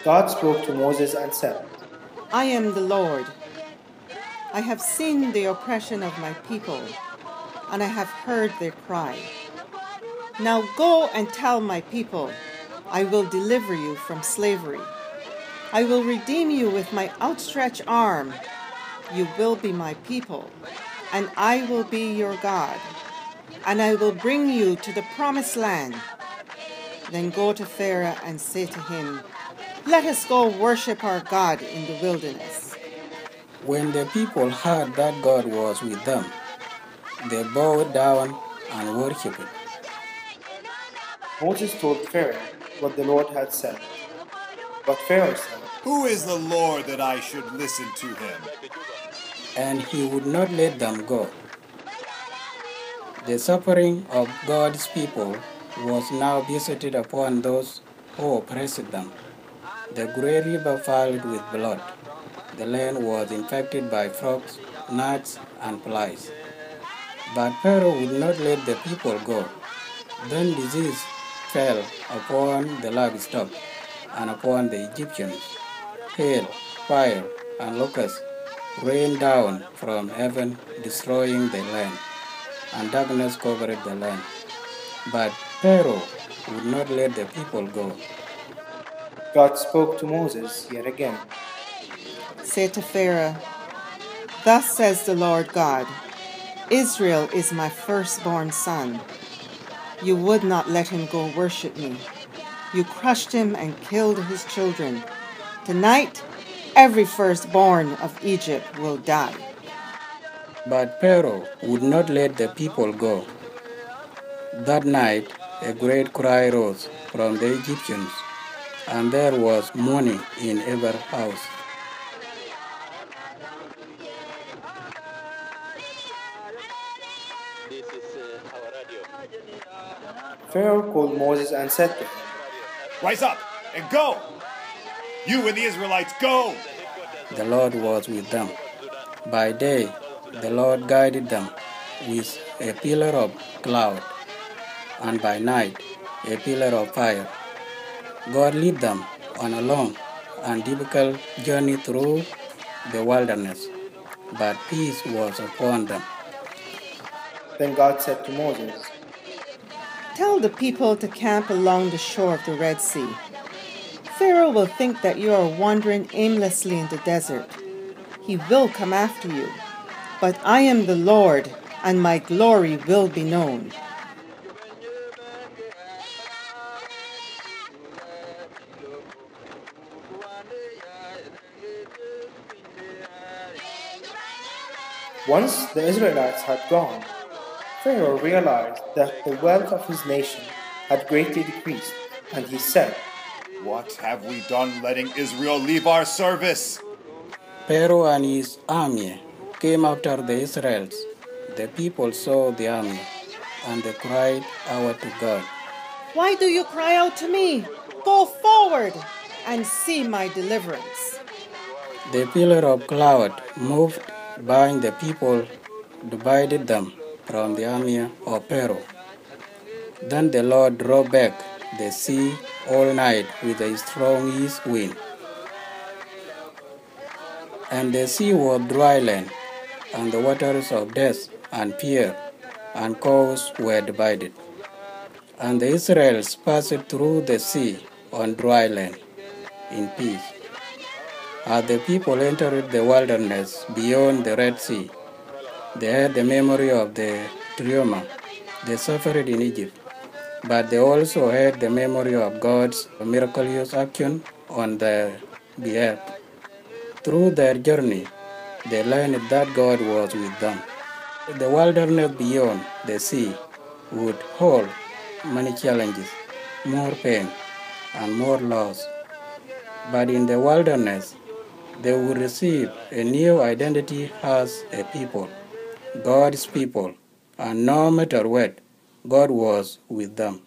God spoke to Moses and said, I am the Lord. I have seen the oppression of my people, and I have heard their cry. Now go and tell my people, I will deliver you from slavery. I will redeem you with my outstretched arm. You will be my people, and I will be your God, and I will bring you to the promised land. Then go to Pharaoh and say to him, let us go worship our God in the wilderness. When the people heard that God was with them, they bowed down and worshipped. Moses told Pharaoh what the Lord had said. But Pharaoh said, Who is the Lord that I should listen to him? And he would not let them go. The suffering of God's people was now visited upon those who oppressed them. The great river filled with blood. The land was infected by frogs, gnats, and flies. But Pharaoh would not let the people go. Then disease fell upon the livestock and upon the Egyptians. Hail, fire, and locusts rained down from heaven, destroying the land, and darkness covered the land. But Pharaoh would not let the people go. God spoke to Moses yet again. Say to Pharaoh, thus says the Lord God, Israel is my firstborn son. You would not let him go worship me. You crushed him and killed his children. Tonight, every firstborn of Egypt will die. But Pharaoh would not let the people go. That night, a great cry rose from the Egyptians, and there was mourning in every house. Pharaoh called Moses and said to him, Rise up and go! You and the Israelites, go! The Lord was with them. By day, the Lord guided them with a pillar of cloud, and by night, a pillar of fire. God led them on a long and difficult journey through the wilderness, but peace was upon them. Then God said to Moses, tell the people to camp along the shore of the Red Sea. Pharaoh will think that you are wandering aimlessly in the desert. He will come after you. But I am the Lord, and my glory will be known. Once the Israelites had gone, Pharaoh realized that the wealth of his nation had greatly decreased, and he said, What have we done letting Israel leave our service? Pharaoh and his army came after the Israelites. The people saw the army, and they cried out to God. Why do you cry out to me? Go forward and see my deliverance. The pillar of cloud moved by the people, divided them from the army of Pharaoh. Then the Lord drove back the sea all night with a strong east wind. And the sea was dry land, and the waters of death and fear and chaos were divided. And the Israelites passed through the sea on dry land in peace. As the people entered the wilderness beyond the Red Sea, they had the memory of the trauma they suffered in Egypt, but they also had the memory of God's miraculous action on their behalf. Through their journey, they learned that God was with them. The wilderness beyond the sea would hold many challenges, more pain, and more loss. But in the wilderness, they would receive a new identity as a people, God's people, and no matter what, God was with them.